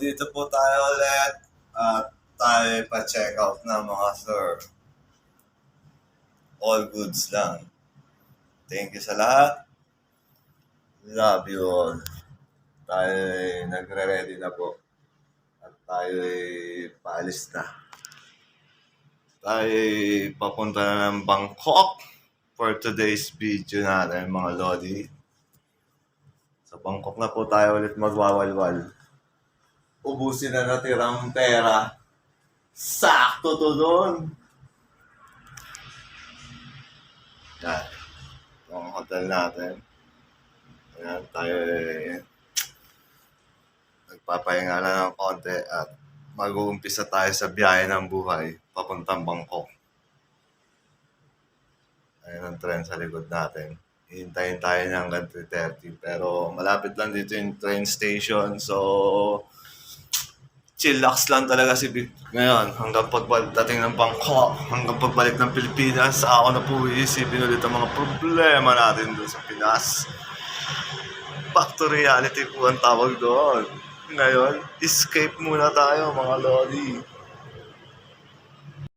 Dito po tayo ulit at tayo pa-check out na mga sir. All goods lang. Thank you sa lahat. Love you all. Tayo nagre-ready na po. At tayo paalis na. Tayo papunta na ng Bangkok for today's video natin mga lodi. Sa Bangkok na po tayo ulit magwawalwal. Ubusin na natirang pera. Sakto to doon. Yan. Ang hotel natin. Ayan, tayo nagpapahinga na ng konti at mag-uumpisa tayo sa biyahe ng buhay papuntang Bangkok. Ayan ang train sa likod natin. Hihintayin tayo ng hanggang 3:30 pero malapit lang dito yung train station so chillax lang talaga si Vic ngayon hanggang pagdating ng Bangkok, hanggang pagbalik ng Pilipinas, ako na po iisipin ulit ang mga problema natin doon sa Pinas. Back to reality po ang tawag doon. Ngayon, escape muna tayo mga lodi.